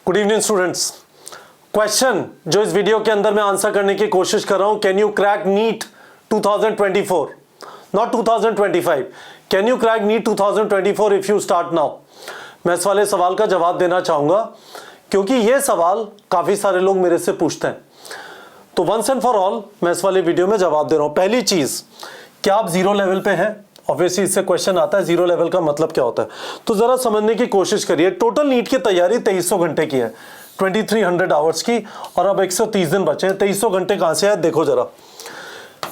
Good evening students. Question जो इस video के अंदर मैं आंसर करने की कोशिश कर रहा हूं, can you crack NEET 2024 not 2025, can you crack NEET 2024 if you start now. मैं इस वाले सवाल का जवाब देना चाहूंगा क्योंकि ये सवाल काफी सारे लोग मेरे से पूछते हैं, तो वंस एंड फॉर ऑल मैं इस वाले वीडियो में जवाब दे रहा हूं। पहली चीज, क्या आप जीरो लेवल पे हैं? ऑब्वियसली इससे क्वेश्चन आता है जीरो लेवल का मतलब क्या होता है, तो जरा समझने की कोशिश करिए। टोटल नीट की तैयारी 2300 घंटे की है, 2300 आवर्स की, और अब 130 दिन बचे हैं। 2300 घंटे कहां से है देखो जरा।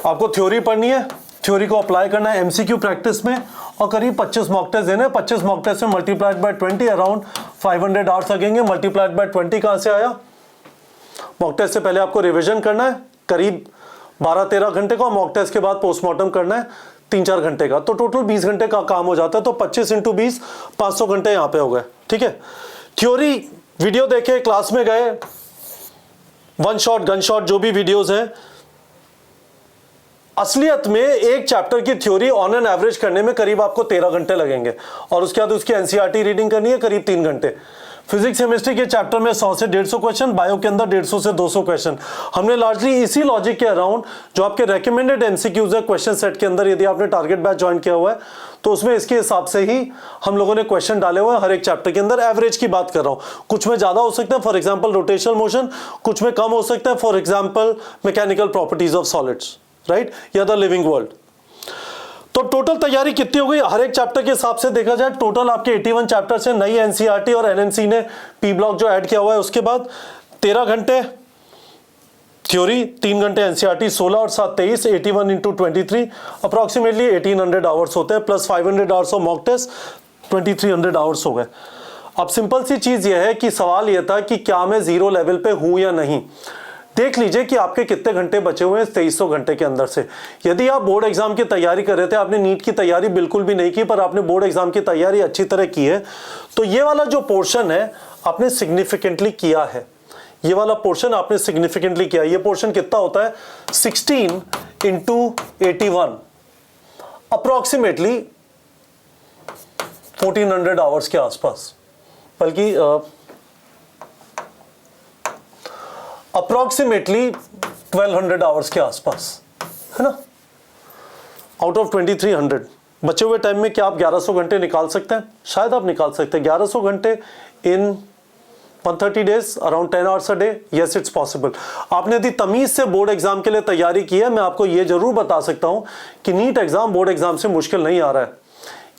आपको थ्योरी पढ़नी है, थ्योरी को अप्लाई करना है एमसीक्यू प्रैक्टिस में, और करीब 25 मॉक टेस्ट देने। 25 मॉक टेस्ट में मल्टीप्लाइड बाय 20 अराउंड 500 आवर्स लगेंगे। मल्टीप्लाइड बाय 20 कहां से आया? मॉक टेस्ट से पहले आपको रिविजन करना है करीब 12-13 घंटे का, मॉक टेस्ट के बाद पोस्टमार्टम करना है 3-4 घंटे का, तो टोटल 20 घंटे का काम हो जाता है। तो 25 × 20 500 घंटे यहां पे हो गए। ठीक है, थ्योरी वीडियो देखे, क्लास में गए, वन शॉट गन शॉट जो भी वीडियोस हैं, असलियत में एक चैप्टर की थ्योरी ऑन एन एवरेज करने में करीब आपको 13 घंटे लगेंगे, और उसके बाद उसकी एनसीईआरटी रीडिंग करनी है करीब 3 घंटे। फिजिक्स केमिस्ट्री के चैप्टर में 100 से 150 क्वेश्चन, बायो के अंदर 150 से 200 क्वेश्चन। हमने लार्जली इसी लॉजिक के अराउंड जो आपके रेकमेंडेड एमसीक्यूज है क्वेश्चन सेट के अंदर, यदि आपने टारगेट बैच ज्वाइन किया हुआ है तो उसमें इसके हिसाब से ही हम लोगों ने क्वेश्चन डाले हुए हैं हर एक चैप्टर के अंदर। एवरेज की बात कर रहा हूं, कुछ में ज्यादा हो सकता है, फॉर एग्जाम्पल रोटेशनल मोशन, कुछ में कम हो सकता है, for example mechanical properties of solids, right, या द लिविंग वर्ल्ड। तो टोटल तैयारी कितनी हो गई हर एक चैप्टर के हिसाब से देखा जाए? टोटल आपके 81 चैप्टर से नई एनसीईआरटी और एनएमसी ने पी ब्लॉक जो ऐड किया हुआ है, उसके बाद 13 घंटे थ्योरी, 3 घंटे एनसीईआरटी, 16 और 7 23, 81 × 23 अप्रॉक्सीमेटली 1800 आवर्स होते हैं, plus 500 hours of mock test, 2300 hours हो गए। अब सिंपल सी चीज यह है कि सवाल यह था कि क्या मैं जीरो लेवल पे हूं या नहीं। देख लीजिए कि आपके कितने घंटे बचे हुए हैं 2300 घंटे के अंदर से। यदि आप बोर्ड एग्जाम की तैयारी कर रहे थे, आपने नीट की तैयारी बिल्कुल भी नहीं की, पर आपने बोर्ड एग्जाम की तैयारी अच्छी तरह की है, तो ये वाला जो पोर्शन है आपने सिग्निफिकेंटली किया है। ये वाला पोर्शन आपने सिग्निफिकेंटली किया। ये पोर्शन कितना होता है? 16 × 81 अप्रोक्सीमेटली 1400 आवर्स के आसपास, बल्कि अप्रोक्सीमेटली 1200 आवर्स के आसपास, है ना, आउट ऑफ 2300। बचे हुए टाइम में क्या आप 1100 घंटे निकाल सकते हैं? शायद आप निकाल सकते हैं 1100 घंटे इन 130 days, around 10 hours a day. Yes, it's possible. आपने यदि तमीज से बोर्ड एग्जाम के लिए तैयारी की है, मैं आपको यह जरूर बता सकता हूं कि नीट एग्जाम बोर्ड एग्जाम से मुश्किल नहीं आ रहा है।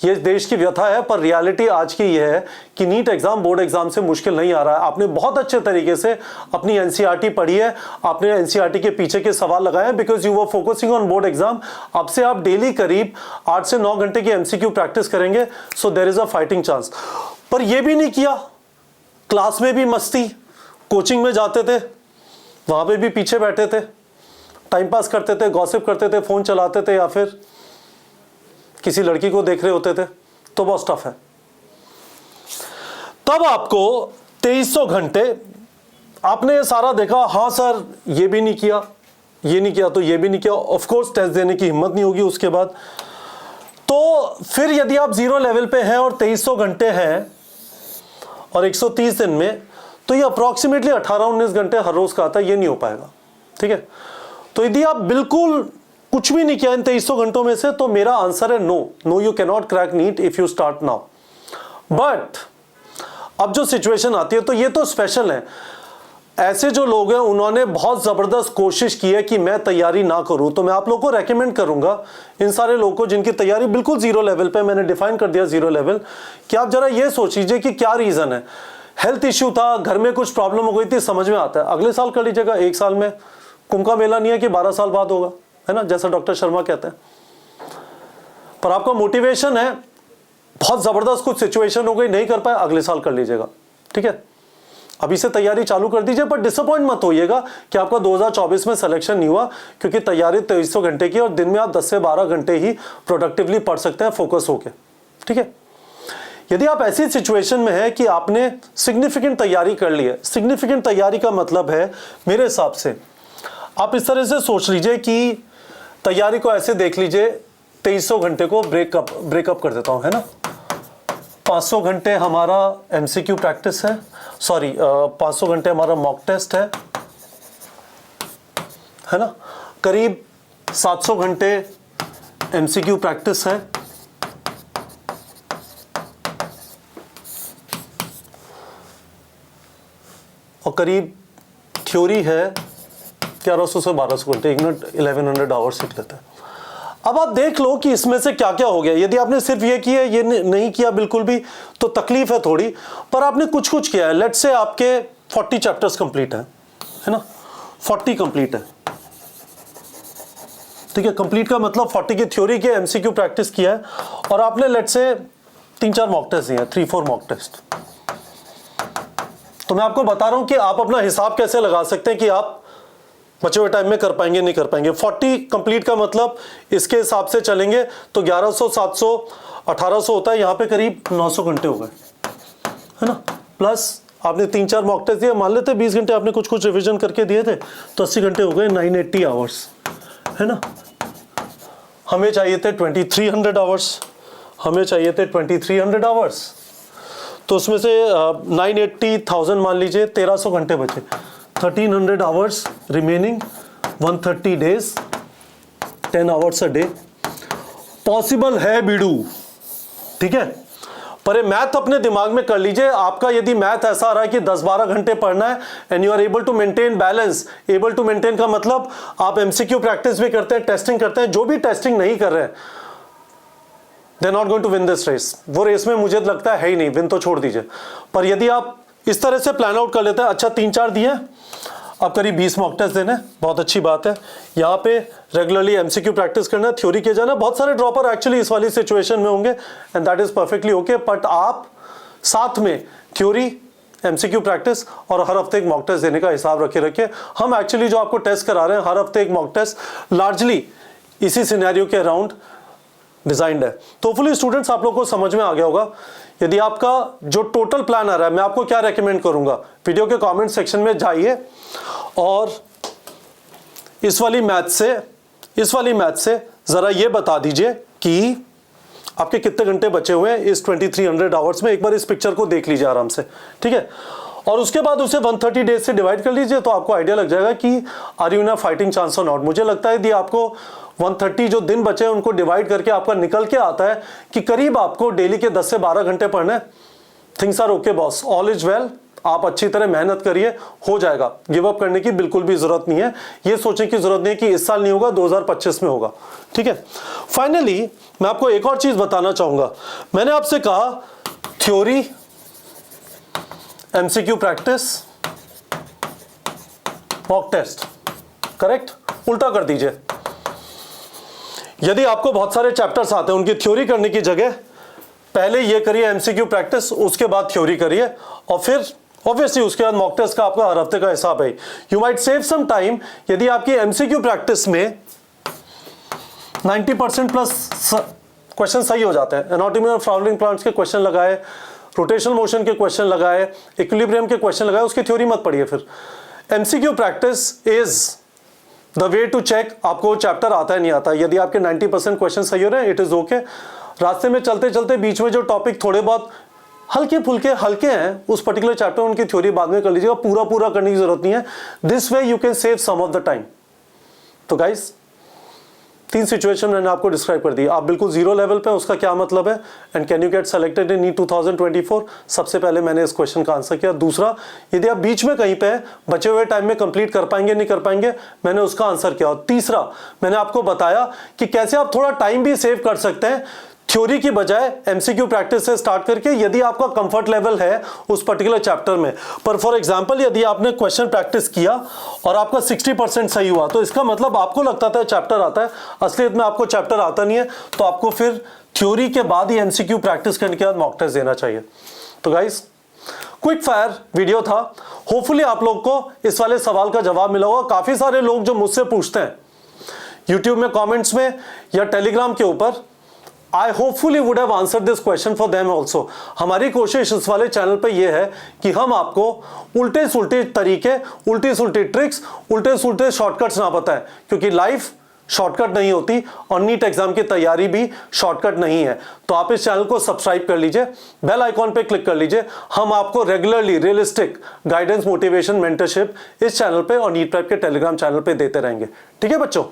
ये देश की व्यथा है, पर रियलिटी आज की यह है कि नीट एग्जाम बोर्ड एग्जाम से मुश्किल नहीं आ रहा है। आपने बहुत अच्छे तरीके से अपनी एनसीईआरटी पढ़ी है, आपने एनसीईआरटी के पीछे के सवाल लगाए हैं, because you were focusing on board exam. अब से आप डेली करीब 8 से 9 घंटे की एमसीक्यू प्रैक्टिस करेंगे, so there is a fighting chance. पर यह भी नहीं किया, क्लास में भी मस्ती, कोचिंग में जाते थे, वहां पर भी पीछे बैठे थे, टाइम पास करते थे, गॉसिप करते थे, फोन चलाते थे, या फिर किसी लड़की को देख रहे होते थे, तो बहुत टफ है। तब आपको 2300 घंटे आपने सारा देखा, हाँ सर ये भी नहीं किया, ये नहीं किया, तो ये भी नहीं किया, ऑफ कोर्स टेस्ट देने की हिम्मत नहीं होगी उसके बाद। तो फिर यदि आप जीरो लेवल पे हैं और 2300 घंटे हैं और 130 दिन में, तो ये अप्रोक्सीमेटली 18-19 घंटे हर रोज का आता है, ये नहीं हो पाएगा। ठीक है, तो यदि आप बिल्कुल कुछ भी नहीं किया इन 2300 घंटों में से, तो मेरा आंसर है no, you can not crack NEET if you start now. But अब जो सिचुएशन आती है, तो ये तो स्पेशल है। ऐसे जो लोग हैं उन्होंने बहुत जबरदस्त कोशिश की है कि मैं तैयारी ना करूं, तो मैं आप लोगों को रेकमेंड करूंगा, इन सारे लोगों को जिनकी तैयारी बिल्कुल जीरो लेवल पे, मैंने डिफाइन कर दिया जीरो लेवल, कि आप जरा ये सोच लीजिए कि क्या रीजन है। हेल्थ इश्यू था, घर में कुछ प्रॉब्लम हो गई थी, समझ में आता है, अगले साल कर लीजिएगा, 1 साल में। कुंभ का मेला नहीं है कि 12 साल बाद होगा, है ना, जैसा डॉक्टर शर्मा कहते हैं। पर आपका मोटिवेशन है, बहुत जबरदस्त कुछ सिचुएशन हो गई, नहीं कर पाए, अगले साल कर लीजिएगा। ठीक है, अभी से तैयारी चालू कर दीजिए, पर डिसअपॉइंट मत होइएगा कि आपका 2024 में सिलेक्शन नहीं हुआ, क्योंकि तैयारी 2300 घंटे की, और दिन में आप 10 से 12 घंटे ही प्रोडक्टिवली पढ़ सकते हैं फोकस होके। ठीक है, यदि आप ऐसी सिचुएशन में है कि आपने सिग्निफिकेंट तैयारी कर ली है, सिग्निफिकेंट तैयारी का मतलब है मेरे हिसाब से आप इस तरह से सोच लीजिए कि तैयारी को ऐसे देख लीजिए, 2300 घंटे को ब्रेकअप कर देता हूं, है ना। 500 घंटे हमारा एमसीक्यू प्रैक्टिस है, सॉरी 500 घंटे हमारा मॉक टेस्ट है ना, करीब 700 घंटे एमसीक्यू प्रैक्टिस है, और करीब थ्योरी है 1100 से 1200 घंटे, एक मिनट 1100 आवर्स लिख लेते हैं। अब आप देख लो कि इसमें से क्या क्या हो गया। यदि आपने सिर्फ ये किया, ये नहीं किया बिल्कुल भी, तो तकलीफ है थोड़ी, पर आपने कुछ कुछ किया है। लेट्स से आपके 40 चैप्टर्स कंप्लीट है ना, 40 कंप्लीट है, ठीक है। कंप्लीट का मतलब 40 की थ्योरी के एमसीक्यू प्रैक्टिस किया है, और आपने लेट्स से 3-4 मॉक टेस्ट दिए हैं, 3-4 मॉक टेस्ट। तो मैं आपको बता रहा हूं कि आप अपना हिसाब कैसे लगा सकते हैं कि आप बचे हुए टाइम में कर पाएंगे नहीं कर पाएंगे। 40 कंप्लीट का मतलब इसके हिसाब से चलेंगे तो 1100, 700, 1800 होता है, यहां पे करीब 900 घंटे हो गए, है ना। प्लस आपने 3-4 मॉक टेस्ट दिए, मान लेते 20 घंटे आपने कुछ कुछ रिवीजन करके दिए थे, तो 80 घंटे हो गए, 980 आवर्स, है ना। हमें चाहिए थे 2300 आवर्स, हमें चाहिए थे 2300 आवर्स, तो उसमें से 980,000 मान लीजिए, 1300 घंटे बचे, 1300 hours remaining, 130 days, 10 hours a day. Possible है बीडू, ठीक है। पर ये मैथ अपने दिमाग में कर लीजिए। आपका यदि मैथ ऐसा आ रहा है कि 10-12 घंटे पढ़ना है and you are able to maintain balance, able to maintain का मतलब आप एमसीक्यू प्रैक्टिस भी करते हैं, टेस्टिंग करते हैं, जो भी टेस्टिंग नहीं कर रहे हैं, they are not going to win this race. वो रेस में मुझे लगता है ही नहीं, विन तो छोड़ दीजिए। पर यदि आप इस तरह से प्लान आउट कर लेते हैं, अच्छा 3-4 दिए, अब करीब 20 मॉक टेस्ट देने, बहुत अच्छी बात है। यहाँ पे रेगुलरली एमसीक्यू प्रैक्टिस करना, थ्योरी किया जाना। बहुत सारे ड्रॉपर एक्चुअली इस वाली सिचुएशन में होंगे and that is perfectly okay, but आप साथ में थ्योरी, एमसीक्यू प्रैक्टिस और हर हफ्ते एक मॉक टेस्ट देने का हिसाब रखे। हम एक्चुअली जो आपको टेस्ट करा रहे हैं, हर हफ्ते एक मॉक टेस्ट, लार्जली इसी सिनेरियो के अराउंड डिजाइंड है। तो होपफुली स्टूडेंट्स आप लोग को समझ में आ गया होगा। यदि आपका जो टोटल प्लान आ रहा है, मैं आपको क्या रेकमेंड करूंगा, वीडियो के कमेंट सेक्शन में जाइए और इस वाली मैथ से जरा ये बता दीजिए कि आपके कितने घंटे बचे हुए हैं इस 2300 आवर्स में। एक बार इस पिक्चर को देख लीजिए आराम से, ठीक है, और उसके बाद उसे 130 डेज से डिवाइड कर लीजिए, तो आपको आइडिया लग जाएगा कि are you in a fighting chance और नॉट। मुझे लगता है यदि आपको 130 जो दिन बचे हैं उनको डिवाइड करके आपका निकल के आता है कि करीब आपको डेली के 10 से 12 घंटे पढ़ना है। Things are okay boss, all is well. आप अच्छी तरह मेहनत करिए, हो जाएगा। गिव अप करने की बिल्कुल भी जरूरत नहीं है, ये सोचने की जरूरत नहीं है कि इस साल नहीं होगा, 2025 में होगा, ठीक है। फाइनली मैं आपको एक और चीज बताना चाहूंगा। मैंने आपसे कहा theory, MCQ practice, mock test, correct. उल्टा कर दीजिए। यदि आपको बहुत सारे चैप्टर्स आते हैं, उनकी थ्योरी करने की जगह पहले ये करिए एमसीक्यू प्रैक्टिस, उसके बाद थ्योरी करिए, और फिर ऑब्वियसली उसके बाद मॉक टेस्ट का आपका हर हफ्ते का हिसाब है। You might save some time यदि आपकी एमसीक्यू प्रैक्टिस में 90% प्लस क्वेश्चन सही हो जाते हैं। एनाटॉमी और फ्लावरिंग प्लांट्स के क्वेश्चन लगाए, रोटेशनल मोशन के क्वेश्चन लगाए, इक्विलिब्रियम के क्वेश्चन लगाए, उसकी थ्योरी मत पढ़िए। फिर MCQ practice is the way to check आपको चैप्टर आता है नहीं आता। यदि आपके 90% क्वेश्चन सही हो रहे हैं, इट इज ओके। रास्ते में चलते चलते बीच में जो टॉपिक थोड़े बहुत हल्के हैं उस पर्टिकुलर चैप्टर, उनकी थ्योरी बाद में कर लीजिएगा, पूरा करने की जरूरत नहीं है। This way you can save some of the time. तो गाइस 3 सिचुएशन मैंने आपको डिस्क्राइब कर दी। आप बिल्कुल जीरो लेवल पे, उसका क्या मतलब है, and can you get selected in NEET 2024। सबसे पहले मैंने इस क्वेश्चन का आंसर किया। दूसरा, यदि आप बीच में कहीं पे बचे हुए टाइम में कंप्लीट कर पाएंगे नहीं कर पाएंगे, मैंने उसका आंसर किया। और तीसरा, मैंने आपको बताया कि कैसे आप थोड़ा टाइम भी सेव कर सकते हैं थ्योरी की बजाय एमसीक्यू प्रैक्टिस से स्टार्ट करके, यदि आपका कंफर्ट लेवल है उस पर्टिकुलर चैप्टर में। पर फॉर एग्जांपल यदि आपने क्वेश्चन प्रैक्टिस किया और आपका 60% सही हुआ, तो इसका मतलब आपको लगता था चैप्टर आता है, असलियत में आपको चैप्टर आता नहीं है, तो आपको फिर थ्योरी के बाद ही एमसीक्यू प्रैक्टिस करने के बाद मॉक टेस्ट देना चाहिए। तो गाइस क्विक फायर वीडियो था, होपफुली आप लोग को इस वाले सवाल का जवाब मिला होगा। काफी सारे लोग जो मुझसे पूछते हैं यूट्यूब में कमेंट्स में या टेलीग्राम के ऊपर, I hopefully would have answered this question for them also। हमारी कोशिश इस वाले चैनल पे ये है कि हम आपको उल्टे सुल्टे तरीके, उल्टी सुल्टी ट्रिक्स, उल्टे सुल्टे शॉर्टकट्स ना बताएं, क्योंकि लाइफ शॉर्टकट नहीं होती और नीट एग्जाम की तैयारी भी शॉर्टकट नहीं है। तो आप इस चैनल को सब्सक्राइब कर लीजिए, बेल आइकॉन पे क्लिक कर लीजिए। हम आपको regularly realistic guidance, motivation, mentorship इस चैनल पे और नीट प्रेप के टेलीग्राम चैनल पे देते रहेंगे। ठीक है बच्चों।